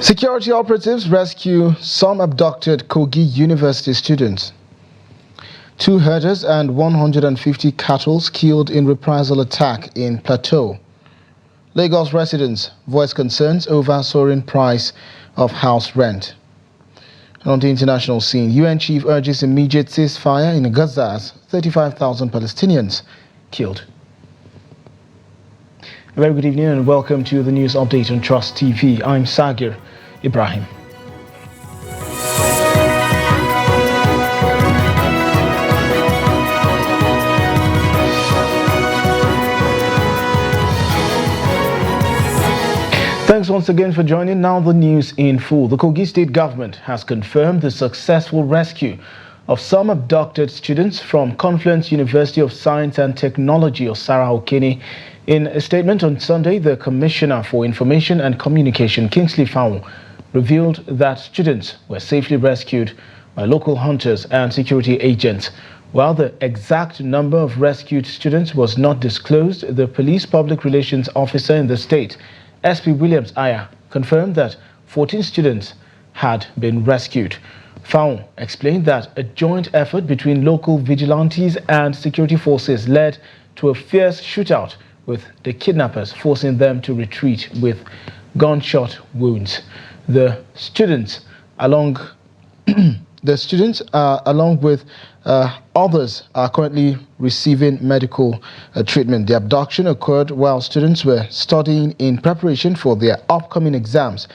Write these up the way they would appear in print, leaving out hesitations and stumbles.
Security operatives rescue some abducted Kogi University students. 2 herders and 150 cattle killed in reprisal attack in Plateau. Lagos residents voice concerns over soaring price of house rent. And on the international scene, UN chief urges immediate ceasefire in Gaza as 35,000 Palestinians killed. A very good evening and welcome to the news update on Trust TV. I'm Sagir Ibrahim. Thanks once again for joining. Now the news in full. The Kogi state government has confirmed the successful rescue of some abducted students from Confluence University of Science and Technology, Osara Okene. In a statement on Sunday, the Commissioner for Information and Communication, Kingsley Fowle, revealed that students were safely rescued by local hunters and security agents. While the exact number of rescued students was not disclosed, the police public relations officer in the state, SP Williams Aya, confirmed that 14 students had been rescued. Fowle explained that a joint effort between local vigilantes and security forces led to a fierce shootout, with the kidnappers forcing them to retreat with gunshot wounds. The students, along with others, are currently receiving medical treatment. The abduction occurred while students were studying in preparation for their upcoming exams.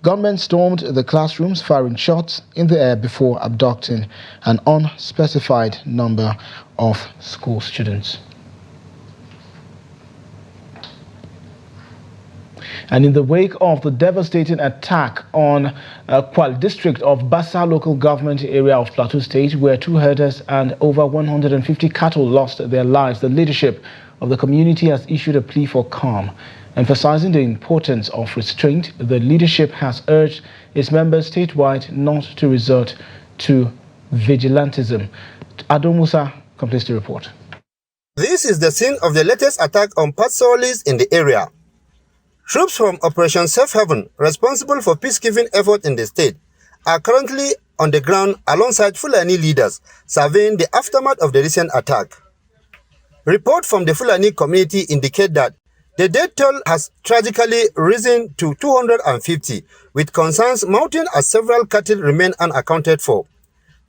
Gunmen stormed the classrooms, firing shots in the air before abducting an unspecified number of school students. And in the wake of the devastating attack on Kwal district of Bassa local government area of Plateau State, where 2 herders and over 150 cattle lost their lives, the leadership of the community has issued a plea for calm. Emphasizing the importance of restraint, the leadership has urged its members statewide not to resort to vigilantism. Ado Musa completes the report. This is the scene of the latest attack on patrollers in the area. Troops from Operation Safe Haven, responsible for peacekeeping effort in the state, are currently on the ground alongside Fulani leaders, surveying the aftermath of the recent attack. Reports from the Fulani community indicate that the death toll has tragically risen to 250, with concerns mounting as several cattle remain unaccounted for.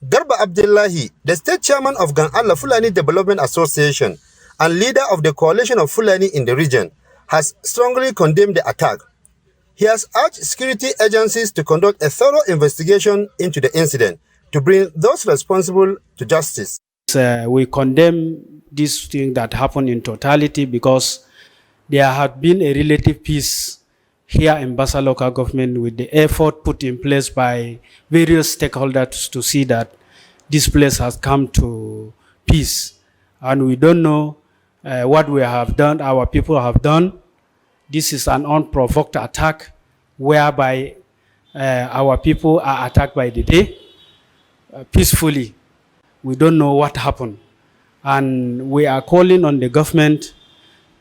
Garba Abdullahi, the state chairman of Gan Allah Fulani Development Association and leader of the coalition of Fulani in the region, has strongly condemned the attack. He has urged security agencies to conduct a thorough investigation into the incident to bring those responsible to justice. We condemn this thing that happened in totality because there had been a relative peace here in Bassa local government with the effort put in place by various stakeholders to see that this place has come to peace. And we don't know what we have done, our people have done. This is an unprovoked attack whereby our people are attacked by the day peacefully. We don't know what happened. And we are calling on the government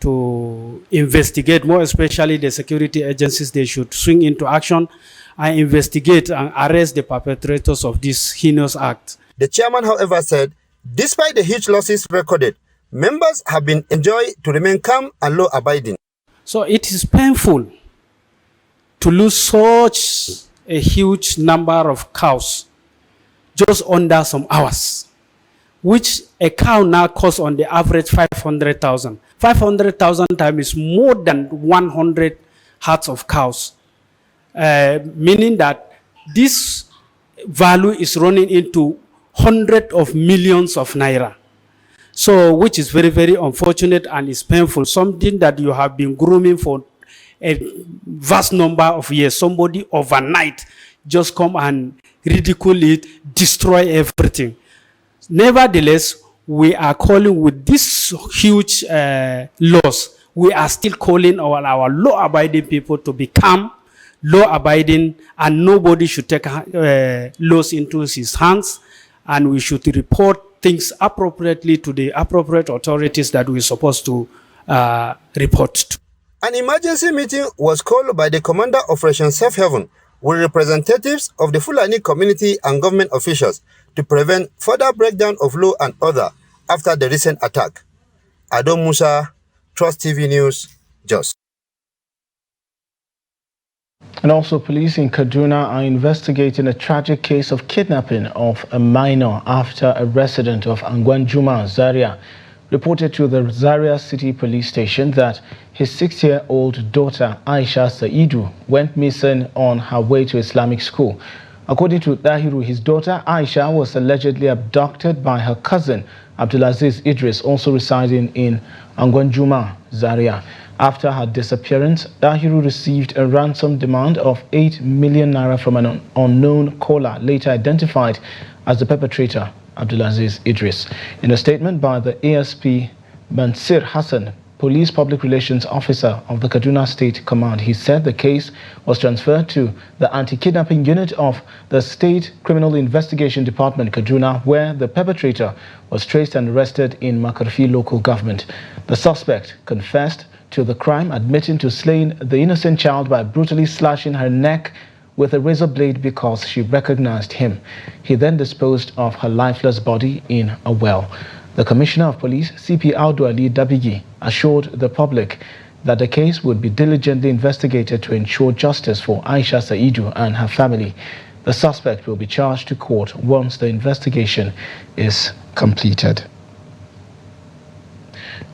to investigate, more especially the security agencies. They should swing into action and investigate and arrest the perpetrators of this heinous act. The chairman, however, said, despite the huge losses recorded, members have been enjoined to remain calm and law-abiding. So it is painful to lose such a huge number of cows just under some hours, which a cow now costs on the average 500,000. 500,000 times is more than 100 herds of cows, meaning that this value is running into hundreds of millions of naira. So, which is very, very unfortunate and is painful. Something that you have been grooming for a vast number of years. Somebody overnight just come and ridicule it, destroy everything. Nevertheless, we are calling with this huge loss. We are still calling on our law-abiding people to become law-abiding, and nobody should take laws into his hands, and we should report things appropriately to the appropriate authorities that we're supposed to report to. An emergency meeting was called by the commander of Operation Safe Haven, with representatives of the Fulani community and government officials to prevent further breakdown of law and order after the recent attack. Ado Musa, Trust TV News, Jos. And also, police in Kaduna are investigating a tragic case of kidnapping of a minor after a resident of Angwanjuma, Zaria, reported to the Zaria City Police Station that his 6-year-old daughter, Aisha Saidu, went missing on her way to Islamic school. According to Dahiru, his daughter, Aisha, was allegedly abducted by her cousin, Abdulaziz Idris, also residing in Angwanjuma, Zaria. After her disappearance, Dahiru received a ransom demand of 8 million naira from an unknown caller, later identified as the perpetrator, Abdulaziz Idris. In a statement by the ASP Mansir Hassan, Police Public Relations Officer of the Kaduna State Command, he said the case was transferred to the Anti-Kidnapping Unit of the State Criminal Investigation Department, Kaduna, where the perpetrator was traced and arrested in Makarfi local government. The suspect confessed to the crime, admitting to slaying the innocent child by brutally slashing her neck with a razor blade because she recognized him. He then disposed of her lifeless body in a well. The Commissioner of Police, CP Audu Ali Dabigi, assured the public that the case would be diligently investigated to ensure justice for Aisha Saidu and her family. The suspect will be charged to court once the investigation is completed.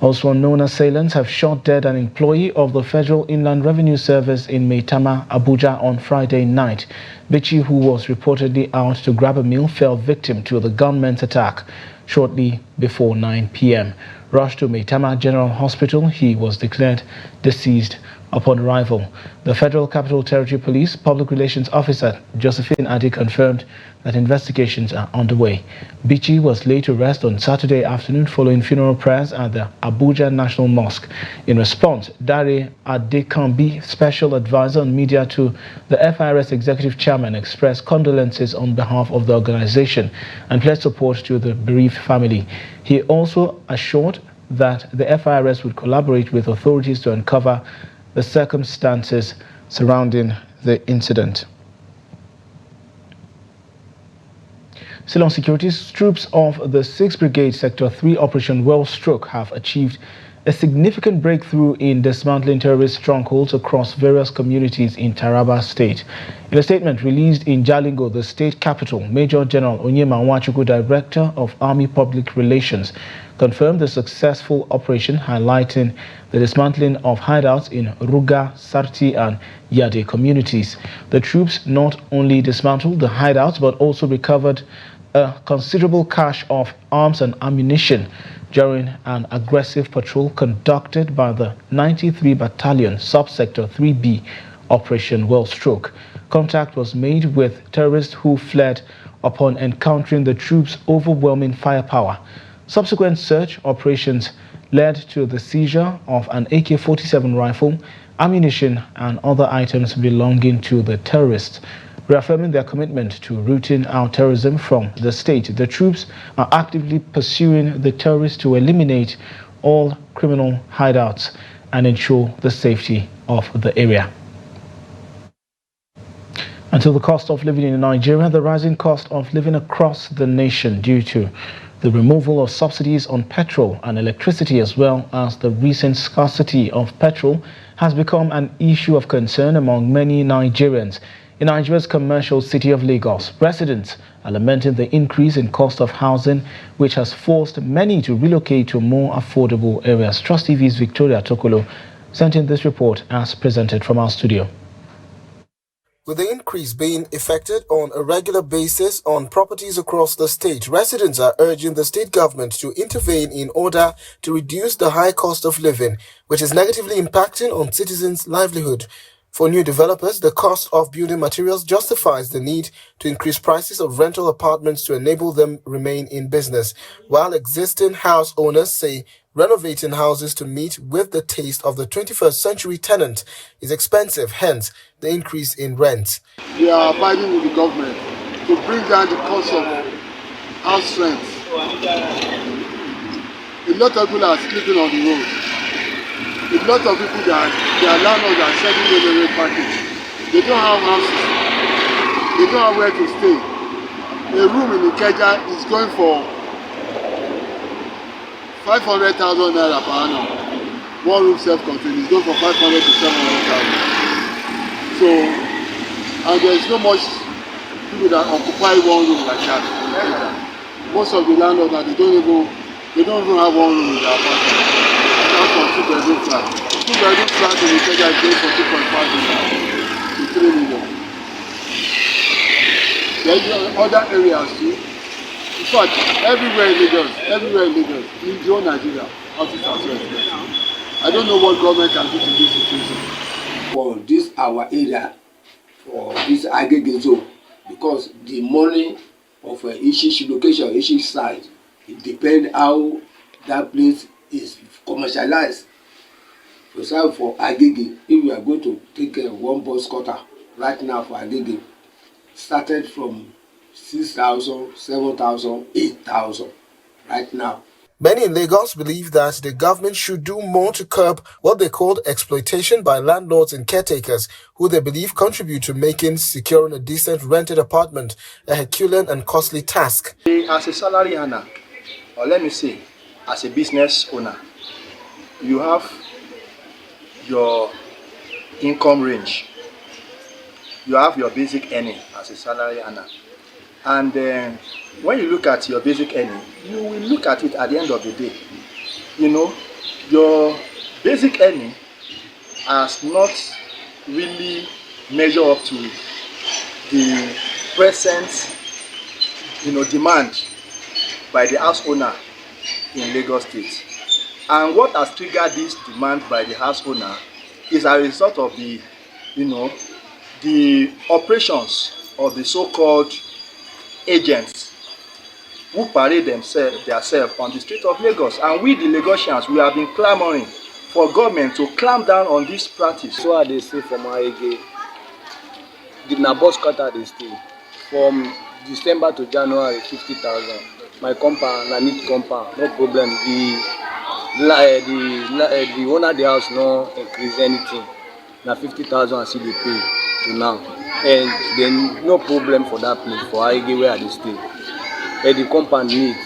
Also, unknown assailants have shot dead an employee of the Federal Inland Revenue Service in Maitama, Abuja on Friday night. Bichi, who was reportedly out to grab a meal, fell victim to the gunmen's attack shortly before 9 p.m. Rushed to Maitama General Hospital, he was declared deceased upon arrival. The Federal Capital Territory Police Public Relations Officer Josephine Adi confirmed that investigations are underway. Bichi was laid to rest on Saturday afternoon following funeral prayers at the Abuja National Mosque. In response, Dare Adekambi, Special Advisor on Media to the FIRS Executive Chairman, expressed condolences on behalf of the organization and pledged support to the bereaved family. He also assured that the FIRS would collaborate with authorities to uncover the circumstances surrounding the incident. Still on securities, troops of the 6th Brigade Sector 3 Operation Wellstroke have achieved a significant breakthrough in dismantling terrorist strongholds across various communities in Taraba State. In a statement released in Jalingo, the state capital, Major General Onyema Nwachukwu, Director of Army Public Relations, confirmed the successful operation, highlighting the dismantling of hideouts in Ruga, Sarti and Yade communities. The troops not only dismantled the hideouts but also recovered a considerable cache of arms and ammunition during an aggressive patrol conducted by the 93 Battalion Subsector 3B Operation Wellstroke. Contact was made with terrorists who fled upon encountering the troops' overwhelming firepower. Subsequent search operations led to the seizure of an AK-47 rifle, ammunition and other items belonging to the terrorists. Reaffirming their commitment to rooting out terrorism from the state, the troops are actively pursuing the terrorists to eliminate all criminal hideouts and ensure the safety of the area. Until the cost of living in Nigeria, the rising cost of living across the nation due to the removal of subsidies on petrol and electricity, as well as the recent scarcity of petrol, has become an issue of concern among many Nigerians. In Nigeria's commercial city of Lagos, residents are lamenting the increase in cost of housing, which has forced many to relocate to more affordable areas. Trust TV's Victoria Tokolo sent in this report as presented from our studio. With the increase being effected on a regular basis on properties across the state, residents are urging the state government to intervene in order to reduce the high cost of living, which is negatively impacting on citizens' livelihood. For new developers, the cost of building materials justifies the need to increase prices of rental apartments to enable them remain in business, while existing house owners say renovating houses to meet with the taste of the 21st century tenant is expensive, hence the increase in rent. We are fighting with the government to bring down the cost of house rent. A lot of people are sleeping on the road. A lot of people that their landlords are selling them a package. They don't have houses. they don't have where to stay. A room in Ikeja is going for 500,000 naira per annum. One room self-contained is going for 500 to 700,000. So, and there is not much people that occupy one room like that. Most of the landlords, they don't even have one room in their apartment. That's for 2-bedroom flat. 2-bedroom flat in Ikeja is going for 2.5 million to 3 million. There are other areas too. In fact, everywhere in Lagos, in the whole Nigeria, houses are so expensive. I don't know what government can do to this situation. For this our area, for this aggregate zone, because the money of each location, each site, it depends how that place is commercialized. For example, for Agege, if we are going to take one bus cutter right now for Agege, started from 6,000, 7,000, 8,000 right now. Many in Lagos believe that the government should do more to curb what they called exploitation by landlords and caretakers, who they believe contribute to making securing a decent rented apartment a Herculean and costly task. As a salary earner, or let me say, as a business owner, you have your income range. You have your basic earning as a salary earner. And when you look at your basic earning, you will look at it at the end of the day. You know, your basic earning has not really measured up to the present, demand by the house owner in Lagos State. And what has triggered this demand by the house owner is a result of the operations of the so-called agents who parade themselves on the street of Lagos. And we, the Lagosians, we have been clamoring for government to clamp down on this practice. So I dey say from Agege, na bus cutter dey stay from December to January 50,000. My compound na neat compound, no problem. The owner of the house no increase anything. Na 50,000 I still dey pay to now, and then no problem for that place for Agege where I dey stay. But the compound neat,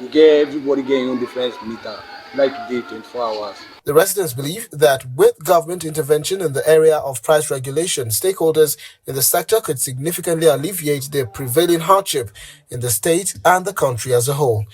everybody get your own different meter, like today 24 hours. The residents believe that with government intervention in the area of price regulation, stakeholders in the sector could significantly alleviate the prevailing hardship in the state and the country as a whole.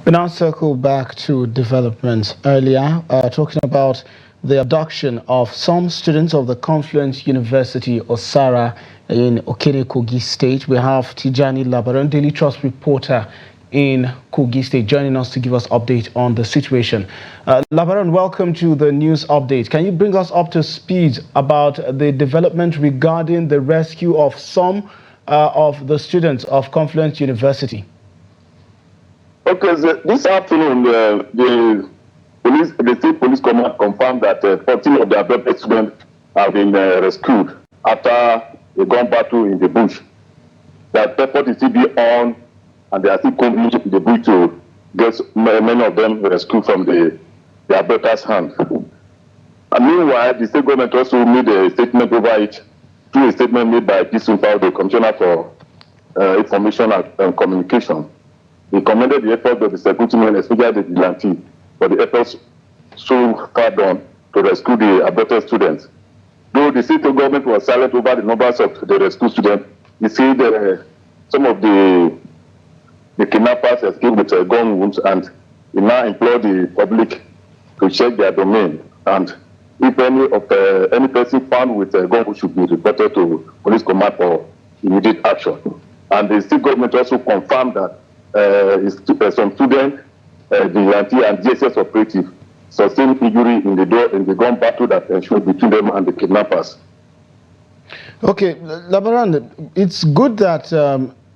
We now circle back to developments earlier, talking about the abduction of some students of the Confluence University, Osara, in Okene, Kogi State. We have Tijani Labaran, Daily Trust reporter in Kogi State, joining us to give us update on the situation. Labaran, welcome to the news update. Can you bring us up to speed about the development regarding the rescue of some of the students of Confluence University? Okay, so this afternoon, the state police command confirmed that 14 of the abducted students have been rescued after a gun battle in the bush. That effort is still be on, and they are still continuing in the bush to get many of them rescued from the abductors' hand. And meanwhile, the state government also made a statement over it through a statement made by P.Sunfao, the Commissioner for Information and Communication. He commended the efforts of the security men, especially the vigilante, for the efforts so far done to rescue the abducted students. Though the state government was silent over the numbers of the rescued students, he said some of the kidnappers escaped with gun wounds, and he now implored the public to check their domain. And if any person found with a gun, should be reported to police command for immediate action. And the state government also confirmed that some students, vigilante and GSS operative, sustained injury in the gun battle that ensued between them and the kidnappers. Okay, Labaran, it's good that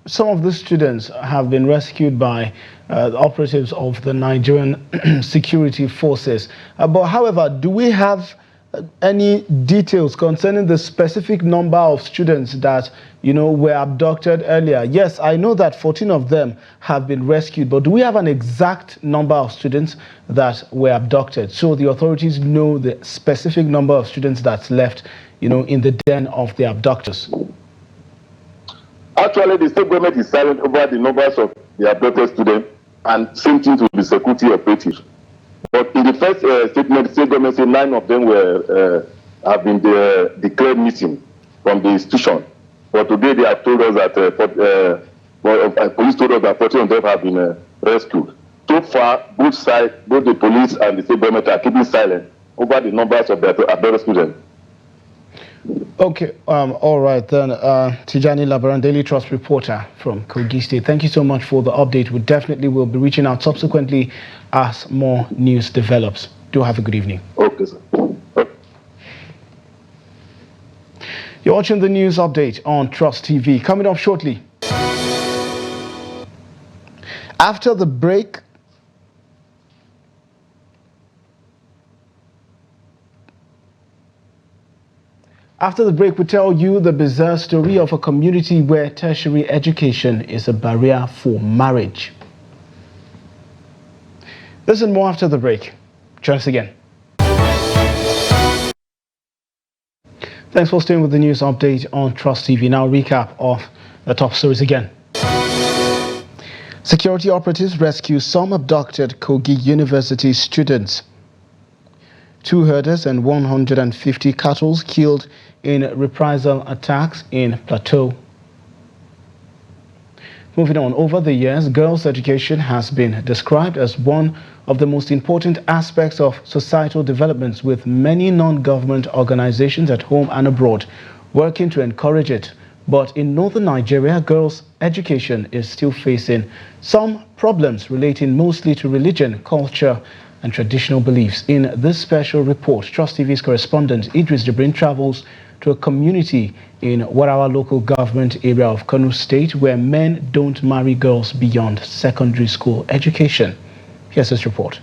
some of the students have been rescued by the operatives of the Nigerian security forces. But however, do we have any details concerning the specific number of students that were abducted earlier? Yes, I know that 14 of them have been rescued, but do we have an exact number of students that were abducted, so the authorities know the specific number of students that's left in the den of the abductors? Actually, the state government is silent over the numbers of the abducted students, and same thing to the security operatives. But in the first statement, the state government said 9 of them have been declared missing from the institution. But today they have told us that police told us that 40 of them have been rescued. So far, both sides, both the police and the state government, are keeping silent over the numbers of the abducted students. Okay, all right then. Tijani Labaran, Daily Trust reporter from Kogi State. Thank you so much for the update. We definitely will be reaching out subsequently as more news develops. Do have a good evening. Okay, sir. You're watching the news update on Trust TV. Coming up shortly. After the break, we tell you the bizarre story of a community where tertiary education is a barrier for marriage. Listen more after the break. Join us again. Thanks for staying with the news update on Trust TV. Now, recap of the top stories again. Security operatives rescue some abducted Kogi University students. 2 herders and 150 cattle killed in reprisal attacks in Plateau. Moving on, over the years, girls' education has been described as one of the most important aspects of societal developments, with many non-government organizations at home and abroad working to encourage it. But in northern Nigeria, girls' education is still facing some problems relating mostly to religion, culture, and traditional beliefs. In this special report, Trust TV's correspondent Idris Jibrin travels to a community in Warawa local government area of Kano State where men don't marry girls beyond secondary school education. Here's this report.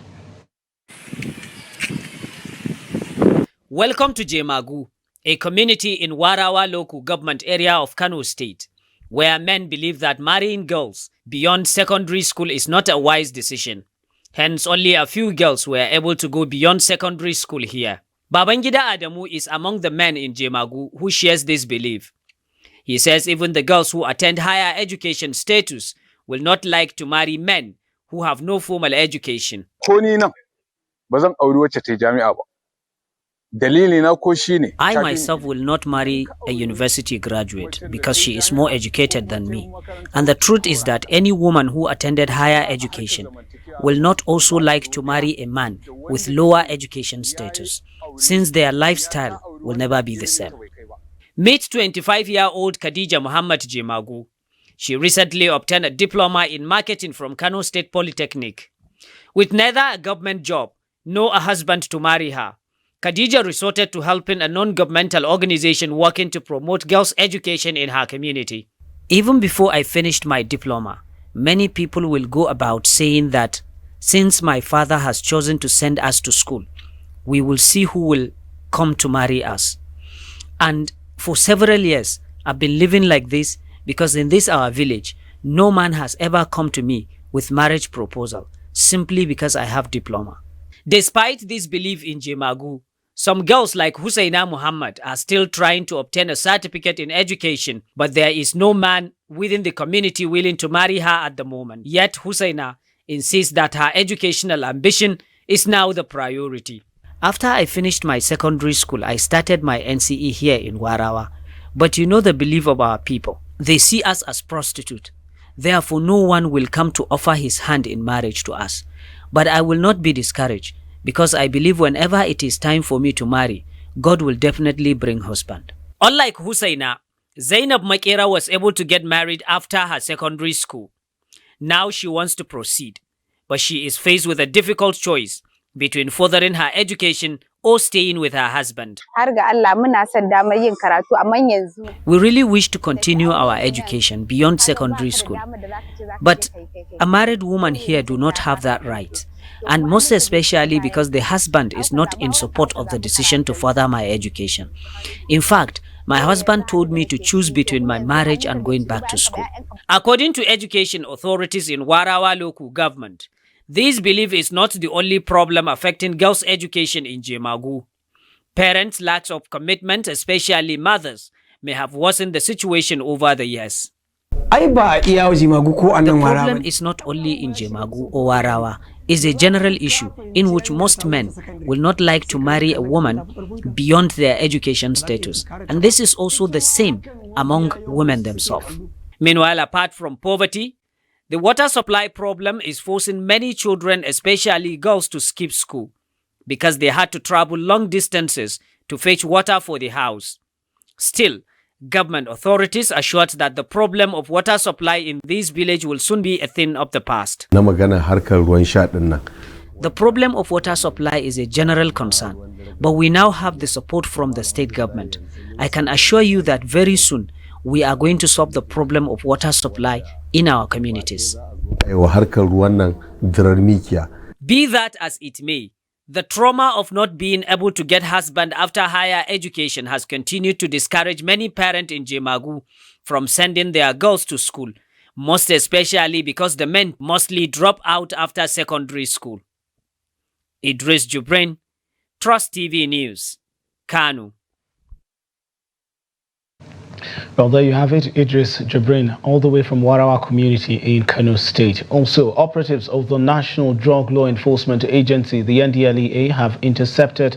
Welcome to Jemagu, a community in Warawa local government area of Kano State, where men believe that marrying girls beyond secondary school is not a wise decision. Hence, only a few girls were able to go beyond secondary school here. Babangida Adamu is among the men in Jemagu who shares this belief. He says even the girls who attend higher education status will not like to marry men who have no formal education. I myself will not marry a university graduate because she is more educated than me. And the truth is that any woman who attended higher education will not also like to marry a man with lower education status, since their lifestyle will never be the same. Meet 25-year-old Khadija Muhammad Jemagu. She recently obtained a diploma in marketing from Kano State Polytechnic. With neither a government job nor a husband to marry her, Khadija resorted to helping a non-governmental organization working to promote girls' education in her community. Even before I finished my diploma, many people will go about saying that since my father has chosen to send us to school, we will see who will come to marry us. And for several years, I've been living like this because in this our village, no man has ever come to me with marriage proposal simply because I have diploma. Despite this belief in Jemagu, some girls like Husaina Muhammad are still trying to obtain a certificate in education, but there is no man within the community willing to marry her at the moment. Yet Husaina insists that her educational ambition is now the priority. After I finished my secondary school, I started my NCE here in Warawa. But you know the belief of our people. They see us as prostitutes. Therefore, no one will come to offer his hand in marriage to us. But I will not be discouraged, because I believe whenever it is time for me to marry, God will definitely bring husband. Unlike Husaina, Zainab Makera was able to get married after her secondary school. Now she wants to proceed, but she is faced with a difficult choice between furthering her education or staying with her husband. We really wish to continue our education beyond secondary school, but a married woman here do not have that right, and most especially because the husband is not in support of the decision to further my education. In fact, my husband told me to choose between my marriage and going back to school. According to education authorities in Warawa local government, this belief is not the only problem affecting girls' education in Jemagu. Parents' lack of commitment, especially mothers, may have worsened the situation over the years. The problem is not only in Jemagu or Warawa. It's a general issue in which most men will not like to marry a woman beyond their education status. And this is also the same among women themselves. Meanwhile, apart from poverty, the water supply problem is forcing many children, especially girls, to skip school because they had to travel long distances to fetch water for the house. Still, government authorities assured that the problem of water supply in this village will soon be a thing of the past. The problem of water supply is a general concern, but we now have the support from the state government. I can assure you that very soon we are going to solve the problem of water supply in our communities. Be that as it may, the trauma of not being able to get husband after higher education has continued to discourage many parents in Jemagu from sending their girls to school, most especially because the men mostly drop out after secondary school. Idris Jubrin, Trust TV News, Kanu. Well, there you have it, Idris Jabrin, all the way from Warawa community in Kano State. Also, operatives of the National Drug Law Enforcement Agency, the NDLEA, have intercepted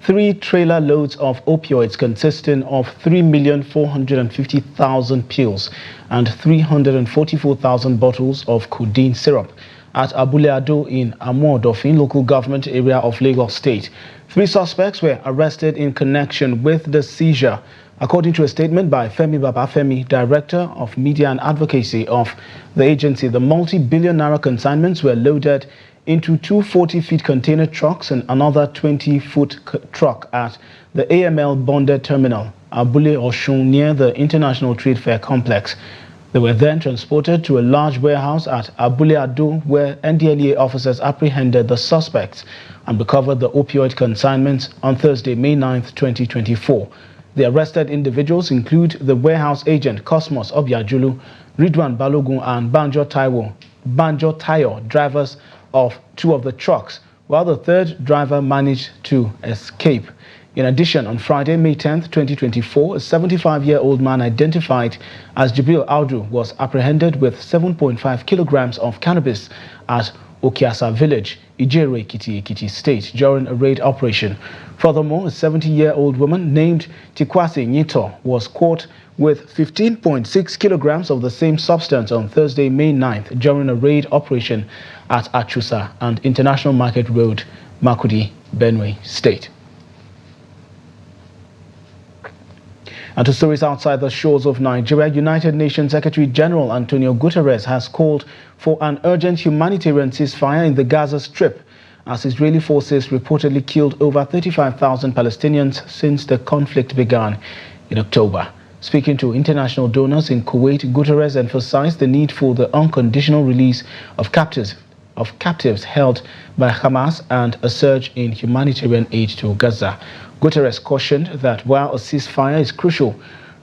3 trailer loads of opioids consisting of 3,450,000 pills and 344,000 bottles of codeine syrup at Abule Ado in Amodofin local government area of Lagos State. 3 suspects were arrested in connection with the seizure, according to a statement by Femi Babafemi, Director of Media and Advocacy of the agency. The multi-billion naira consignments were loaded into 2 40-feet container trucks and another 20-foot truck at the AML bonded terminal, Abule Oshun, near the International Trade Fair complex. They were then transported to a large warehouse at Abule Ado, where NDLEA officers apprehended the suspects and recovered the opioid consignments on Thursday, May 9th, 2024. The arrested individuals include the warehouse agent Cosmos Obiajulu, Ridwan Balogun and Banjo Tayo, drivers of 2 of the trucks, while the 3rd driver managed to escape. In addition, on Friday, May 10th, 2024, a 75-year-old man identified as Jibril Audu was apprehended with 7.5 kilograms of cannabis at Okiasa village, Ijere, Ekiti State, during a raid operation. Furthermore, a 70-year-old woman named Tikwase Nyito was caught with 15.6 kilograms of the same substance on Thursday, May 9th, during a raid operation at Achusa and International Market Road, Makudi, Benue State. And to stories outside the shores of Nigeria, United Nations Secretary General Antonio Guterres has called for an urgent humanitarian ceasefire in the Gaza Strip, as Israeli forces reportedly killed over 35,000 Palestinians since the conflict began in October. Speaking to international donors in Kuwait, Guterres emphasized the need for the unconditional release of captives held by Hamas and a surge in humanitarian aid to Gaza. Guterres cautioned that while a ceasefire is crucial,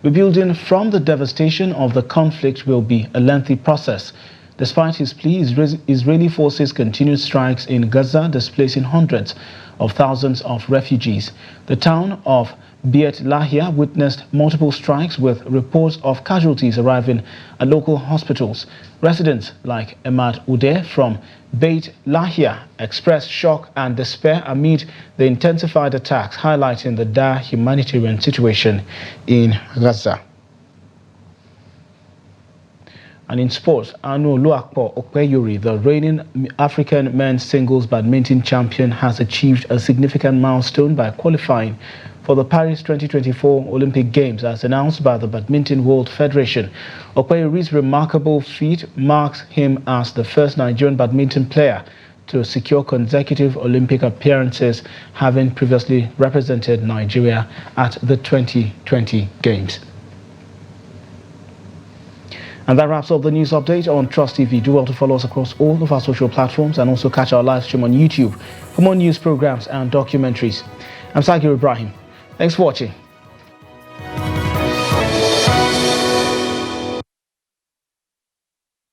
rebuilding from the devastation of the conflict will be a lengthy process. Despite his plea, Israeli forces continued strikes in Gaza, displacing hundreds of thousands of refugees. The town of Beit Lahia witnessed multiple strikes with reports of casualties arriving at local hospitals. Residents like Emad Ude from Beit Lahia expressed shock and despair amid the intensified attacks, highlighting the dire humanitarian situation in Gaza. And in sports, Anu Luakpo Okpeyori, the reigning African men's singles badminton champion, has achieved a significant milestone by qualifying for the Paris 2024 Olympic Games, as announced by the Badminton World Federation. Okpeyori's remarkable feat marks him as the first Nigerian badminton player to secure consecutive Olympic appearances, having previously represented Nigeria at the 2020 Games. And that wraps up the news update on Trust TV. Do well to follow us across all of our social platforms and also catch our live stream on YouTube for more news programs and documentaries. I'm Sagir Ibrahim. Thanks for watching.